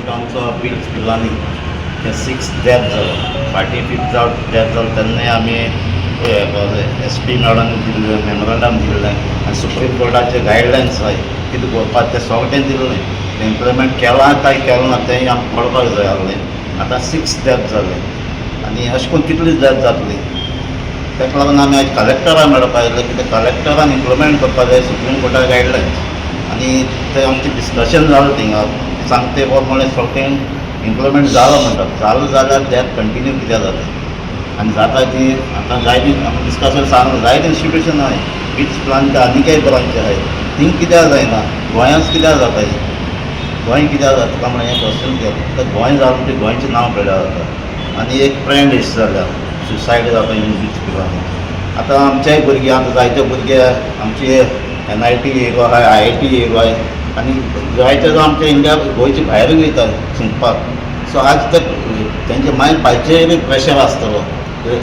एक आमचो बीड स्कुलांनी ते 6 डेथ जालो. फाटीं 5th डेथ जालो तेन्नाय आमी SP मॅडम दिल्लें मेमोरंडम दिल्लें आनी सुप्रीम कोर्टाचे गायडलायन्स आसाय कितें करपाक तें सगळें दिल्लें. तें इम्प्लिमेंट केलां काय केलां ना तेंय आमकां कळपाक जाय आसलें. आतां 6 डेथ जाले आनी अशें करून कितलीं डेथ जातली. ताका लागून आमी आयज कलेक्टराक मेळपाक आयिल्ले कित्याक कलेक्टरान इम्प्लिमेंट करपाक जाय सुप्रीम कोर्टा गायडलायन्स. आनी तें आमचें डिस्कशन जालें थिंगा सांगते प्रमाणे सगळें इम्प्लिमेंट जालो म्हणटात. जालो जाल्यार डेथ कंटिन्यू कित्याक जाता आनी जाता ती आतां जायती डिस्कशन सांगलें जायते इंस्टिट्यूशन आहाय बीच प्लांट आनीकय ब्रांच आहाय थिंग कित्याक जायना गोंयांच कित्याक जाता गोंय कित्याक जाता काय म्हणून हें क्वेश्चन केलें. तर गोंय जालें म्हणटकीर गोंयचें नांव पिड्यार जाता आनी एक ट्रेंड इश्ट जाल्या सुसायड जाता इन बीच प्लांट. आतां आमचेय भुरगे आतां जायते भुरगे आमचे NIT येयलो आहाय IIT येयलो आहाय आनी जायते जो आमच्या इंडिया गोंयचे भायरूय वयता शिकपाक. सो आज तक तेंचे मायंड पायचेर प्रेशर आसतलो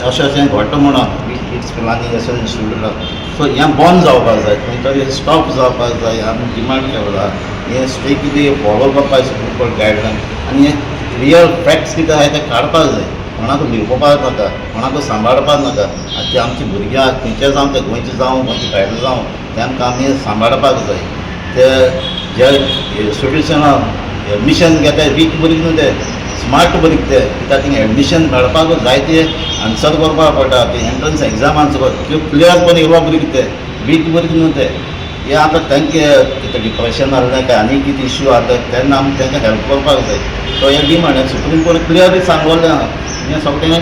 अशें अशें घडटा म्हणून बीच स्कुलांनी अशें इंस्टिट्यूटाक. सो हें बंद जावपाक जाय खंय तरी स्टॉप जावपाक जाय आमी डिमांड केला. हें स्ट्रिक्टली फॉलो करपाक जाय सुप्रीम कोर्ट गायडलायन आनी हें रियल फॅक्ट्स कितें आहाय तें काडपाक जाय. कोणाक लिपोवपाक नाका कोणाक सांबाळपाक नाका. आतां ते आमची भुरगीं आहात खंयचे जावं ते गोंयचे जावं गोंयचे भायले जावं तेंकां आमी सांबाळपाक जाय. ते जे इंस्टिट्यूशनाक एडमिशन घेताय वीक भुरगीं न्हू ते स्मार्ट भुरगीं ते कित्याक थिंगा एडमिशन मेळपाक जाय ते आन्सर करपाक पडटा. ते एंट्रन्स एग्जाम आन्सर त्यो क्लियर करून येयलो भुरगीं ते वीक भुरगीं न्हू ते. हे आतां तांकां कितें डिप्रेशन जालें काय आनी कितें इश्यू आसा तेन्ना आमी तांकां हेल्प करपाक जाय. तो हें डिमांड सुप्रीम कोर्ट क्लियरली सांगलेलें आहा हें सगळें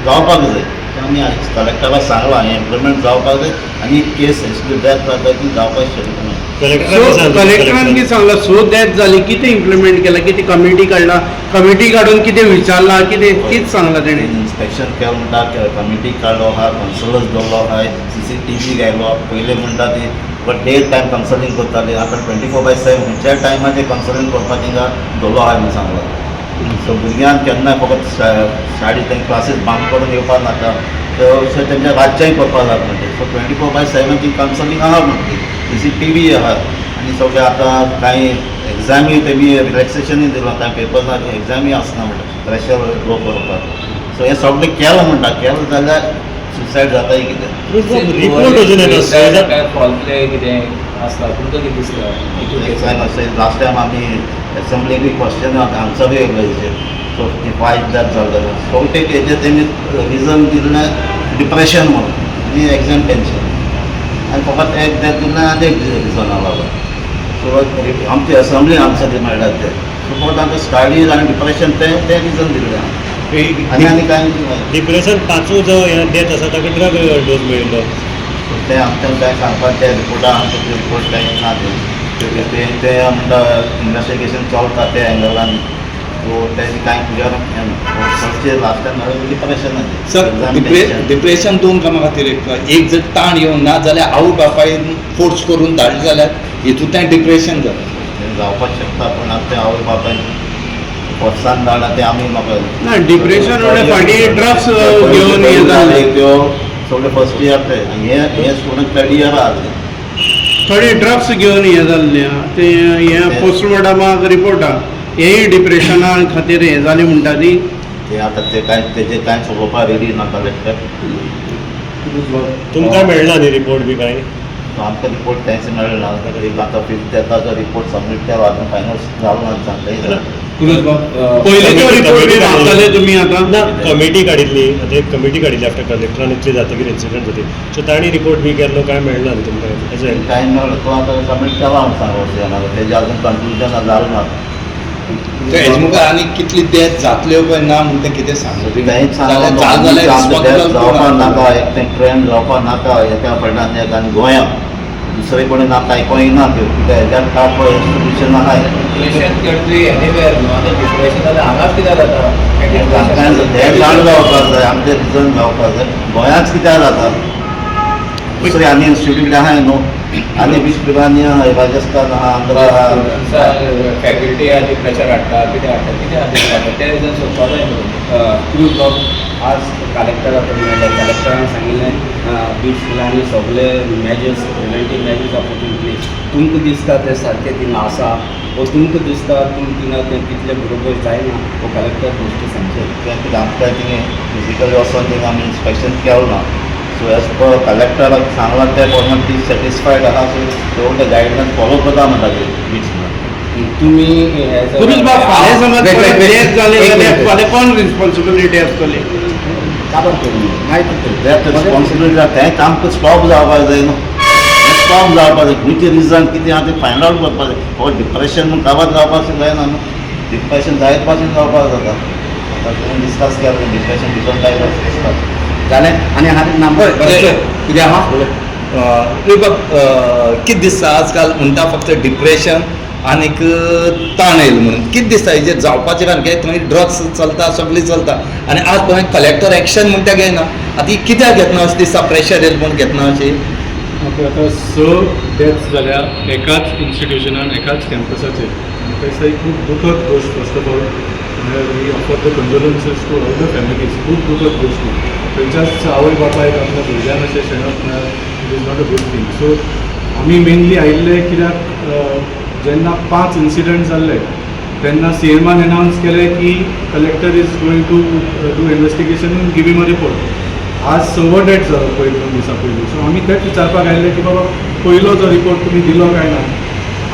जावपाक जाय. आमी आयज कलेक्टराक सांगलां हें इम्प्लिमेंट जावपाक जाय आनी केस डेथ जाता ती जावपाक शकना. कलेक्टरान कितें सांगलां सो डेथ जाली कितें इम्प्लिमेंट केलां कितें कमिटी काडला कमिटी काडून कितें विचारलां कितें सांगलां तेणें. इन्स्पेक्शन केलें म्हणटा कमिटी काडलो आहा कन्सलर्स दवरलो आहाय CCTV घायलो पयलीं म्हणटा ती बट डे टायम कन्सलिंग करताली आतां 24/7 खंयच्याय टायमार ते कन्सलिंग करपाक थिंगा दवरलो आहाय म्हणून सांगलां. सो भुरग्यांक केन्नाय फकत शाळेंत तें क्लासीस बांक करून येवपाक नाका अशें तेंच्या राज्याय करपाक जाय म्हणटा. सो 24/7 ती कन्सलिंग आहा म्हणटी CCTV आहा आनी सगळें आतां कांय एग्जामी तेमी रिलॅक्सेशनूय दिलां कांय पेपर्सांक एग्जामी आसना म्हणटा प्रेशर लो करपाक. सो हें सगळें केलां म्हणटा केलां जाल्यार सुसायड जाताय कितें रिपोर्ट अजून येता काय फॉल्ट कितें आसता तुमकां कितें दिसता. लास्ट टायम आमी एसेंब्लीक क्वेश्चन आन्सर येयलो हेजेर. सो 55 डेथ जाले सो हेजेर तेमी रिजन दिल्लें डिप्रेशन म्हणून आनी एग्जाम टेंशन आनी फकत एक डेथ दिल्लें आनी एक रिजना लागून. सो आमची एसेंब्ली आन्सर मेळ्ळात ते सो फकत आमचे स्टडीज आनी डिप्रेशन तें रिजन दिल्लें आनी कांय डिप्रेशन पांचवो जो डेथ आसा ताका ड्रग डोस मेळिल्लो तें आमच्यान कांय सांगपाक त्या रिपोर्टान आमचे रिपोर्ट कांय ना ते म्हणटा इन्वेस्टिगेशन चलता त्या एंगलान. सो तेजें कांय क्लियर चडशे लास्ट टायम डिप्रेशनाचें. सर डिप्रेशन दोन कामां खातीर एक जर ताण येवन ना जाल्यार आवय बापायन फोर्स करून धाडलें जाल्यार हितूंतल्यान डिप्रेशन जाता जावपाक शकता पूण आतां तें आवय बापायन फोर्सान धाडला तें आमी म्हाका ना डिप्रेशन फाटीं ड्रग्स घेवन हे जाले त्यो सगळे फर्स्ट इयर ते हे स्टुडंट थर्ड इयर आसले थोडे ड्रग्स घेवन हे जाल्ले ते हे पोस्टमॉर्टमाक रिपोर्टा हेय डिप्रेशना खातीर हे जालें म्हणटा ती. ते आतां ते कांय तेजेर कांय उलोवपाक रेडी ना कलेक्टर. तुमकां मेळना न्ही रिपोर्ट बी कांय. आमकां रिपोर्ट कांयच मेळना आतां 5th डेथाचो रिपोर्ट सबमीट केला आजून फायनल जालो ना सांगता. पयलीं तो रिपोर्ट बी मागताले तुमी आतां ना कमिटी काडिल्ली आतां एक कमिटी काडिल्ली आफ्टर कलेक्टरान इतली जातकीर इन्सिडंट जाती सो तांणी रिपोर्ट बी केल्लो काय मेळना न्ही तुमकां एज कांय मेळना तो आतां सबमीट केला म्हूण सांगो तेजें आजून कन्क्लुजन जालें ना. हेजे मुखार आनी कितली डेथ जातल्यो काय ना म्हणून तें कितें सांगता कांयच जावपाक नाका एक तें ट्रेंड जावपाक नाका एका फळान एक आनी गोंयांत दुसरे कडेन आतां आयकोंक येना त्यो कित्याक हेज्यात टाप इंस्टिट्यूशन आहाय डिप्रेशन जाल्यार हांगाच कित्याक जाता हें जाण जावपाक जाय आमचें रिजन जावपाक जाय गोंयांच कित्याक जाता दुसरे आनी इन्स्टिट्यूट आहाय न्हू आनी बीच पिरांनी राजस्थान आहा आंध्रा आहा फॅकल्टी आधी प्रेशर हाडटा कितें हाडटा ते रिजन सोदपा जाय टू जॉब आज कलेक्टराक मेळ्ळे कलेक्टरान सांगिल्लें बीच पिलांनी सगळे measures preventive measures are put in place तुमकां दिसता ते सारके थिंगा आसा वो तुमकां दिसता थिंगा तें तितलें बरोबर जायना वो कलेक्टर गोश्टी सांगचे कित्याक आमकां थिंगा फिजिकली वचोन थिंगा आमी इन्स्पेक्शन केलें ना सो एज पर कलेक्टराक सांगलां ते प्रमाण ती सॅटिस्फायड आहा सो ते गायडलायन फॉलो करता म्हणटा बीच तुमी पुरुष बाब फाल्यां समज डेथ जालें जाल्यार फाल्यां कोण रिस्पॉन्सिबिलिटी आसतली काबर करूं माहिती दॅट रिस्पॉन्सिबिलिटी तें काम स्टॉप जावपाक जाय न्हू स्टॉप जावपाक जाय खंयचें रिजन कितें आहा तें फायंड आवट करपाक जाय हो डिप्रेशन म्हूण काबार जावपाक जायना न्हू डिप्रेशन जायत भाशेन जावपाक जाता आतां तुमी डिस्कस केलें डिप्रेशन डिफरंट टायप ऑफ आसता जालें आनी हांवें नंबर कितें आहा कितें दिसता आजकाल म्हणटा फक्त डिप्रेशन आनीक ताण येयलो म्हणून कितें दिसता हेजें जावपाचें कारण कित्याक थंय ड्रग्स चलता सगळीं चलता आनी आज थंय कलेक्टर एक्शन म्हणटा घेयना आतां ही कित्याक घेतना अशें दिसता प्रेशर येयलो म्हूण घेतना अशी आता स डेथ्स जाल्या एकाच इन्स्टिट्यूशनान एकाच कॅम्पसाचेर तें खूब दुखद गोश्ट first of all we offer the condolences to all the families खूब दुखद गोश्ट खंयच्याच आवय बापायक आपल्या भुरग्यान अशें शेणप ना it is not a good thing so आमी मेनली आयिल्ले कित्याक जेन्ना 5 इन्सिडंट जाल्ले तेन्ना सीएमान अनावन्स केलें की collector is going to do investigation and give him a report आज 6 डेथ जालो पयलीं 2 दिसा पयलीं सो आमी तेच विचारपाक आयिल्ले की बाबा पयलो जो रिपोर्ट तुमी दिलो काय ना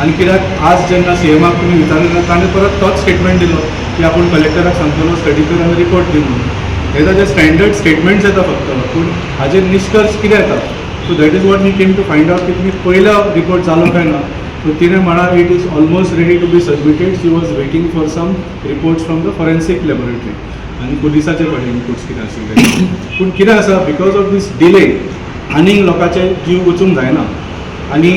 आनी कित्याक आज जेन्ना सीएमाक तुमी विचारलें ताणें परत तोच स्टेटमेंट दिलो की आपूण कलेक्टराक सांगतलो स्टडी कर आनी रिपोर्ट दी म्हणून हे ताजे स्टँडर्ड स्टेटमेंट्स येता फक्त पूण हाजेर निश्कर्श कितें येता so that is what we came to find out की तुमी पयलो रिपोर्ट जालो काय ना सो तिणें म्हळां it is almost ready to be submitted she was waiting for some reports from the forensic laboratory आनी पुलिसाचे थोडे इनपुट्स कितें आशिल्ले पूण कितें आसा बिकॉज ऑफ दीस डिले आनीक लोकांचे जीव वचूंक जायना आनी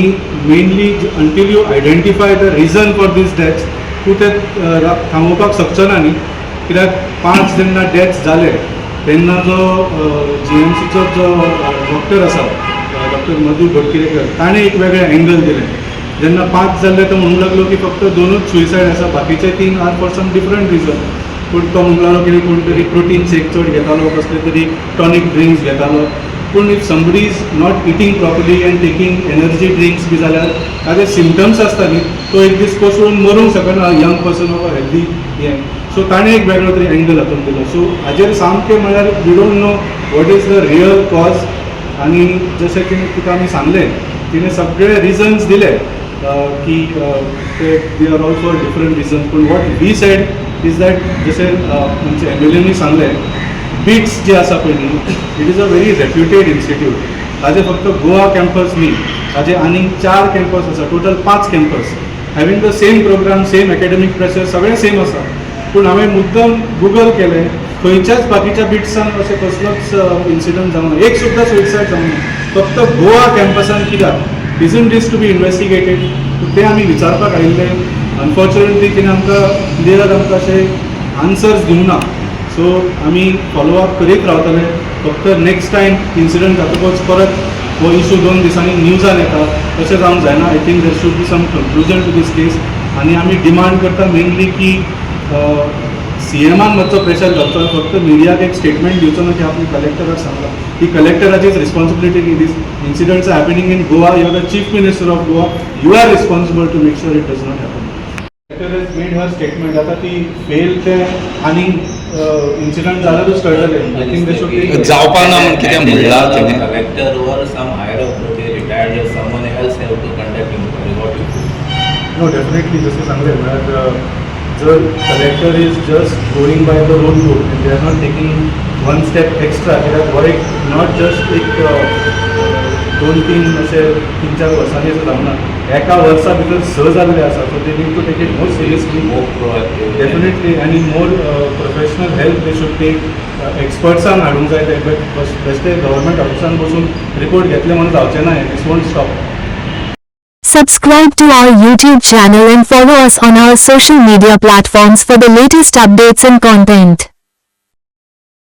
mainly until you identify the reason for these deaths तूं ते थांबोवपाक शकचो ना न्ही कित्याक 5 जेन्ना डेथ्स जाले तेन्ना जो GMCचो जो डॉक्टर आसा डॉक्टर मधू ढोडकिरेकर ताणें एक वेगळें एंगल दिलें जेन्ना 5 जाल्ले तो म्हणूंक लागलो की फक्त 2च सुसायड आसा बाकीचे 3 are for some different reason पूण तो म्हणूंक लागलो की कोण तरी प्रोटीन शेक चड घेतालो कसले तरी टॉनीक ड्रिंक्स घेतालो पूण if somebody is not eating properly and taking energy drinks बी जाल्यार ताजे सिम्टम्स आसता न्ही तो एक दीस कोसळून मरूंक शकना young person of a healthy हें सो ताणें एक वेगळो तरी एंगल हातूंत दिलो सो हाजेर सामकें म्हळ्यार we don't know what is the real cause आनी जशें की तुका आमी सांगलें तिणें सगळे रिजन्स दिले की they are all for different reasons पूण what we said is that जशें म्हणजे एमएलएनी सांगलें बिट्स जे आसा पळय न्ही it is a very reputed institute ताजे फक्त गोवा कॅम्पस न्ही ताजे आनीक 4 कॅम्पस आसा total 5 campus having the same programme same academic pressure सगळें सेम आसा पूण हांवें मुद्दम गुगल केलें खंयच्याच बाकीच्या बिट्सान अशें कसलोच इन्सिडंट जावना एक सुद्दां सुसायड जावना फक्त गोवा कॅम्पसान कित्याक isn't this to be investigated ते आमी विचारपाक आयिल्ले अनफॉर्च्युनेटली तिणें आमकां क्लियर आमकां अशें आन्सर्स दिवंक ना सो आमी फॉलोअप करीत रावतले फक्त नेक्स्ट टायम इन्सिडंट जातकच परत हो इशू 2 दिसांनी न्यूजान येता तशें जावंक जायना I think there should be some conclusion to this case आनी आमी डिमांड करता मेनली की सीएमान मातसो प्रेशर घालचो फक्त मिडियाक एक स्टेटमेंट दिवचो ना की आपली कलेक्टराक सांगला ही कलेक्टराचीच रिस्पॉन्सिबिलिटी की these incidents are happening in Goa you are the chief minister of Goa you are responsible to make sure it does not happen collector has made her statement आतां ती फेल ते आनी इन्सिडंट जाल्यारूच कळटलें आय थिंक दे शूड जावपाक ना म्हूण कितें म्हणलां तेणें collector or some higher authority retired or someone else have to contact inquiry what you feel no definitely जसं सांगलें म्हळ्यार जर collector is just going by the road rule and they are not taking 1 step extra कित्याक हो एक not just एक 2-3 अशें 3-4 वर्सांनी अशें जावना एका वर्सा भितर 6 जाल्ले आसा so they need to take it more seriously definitely आनी more professional help they should take एक्सपर्ट्सांक हाडूंक जाय ते बेश्टे गव्हर्मेंट ऑफिसान बसून रिपोर्ट घेतले म्हणून जावचें ना these won't stop Subscribe to our YouTube channel and follow us on our social media platforms for the latest updates and content.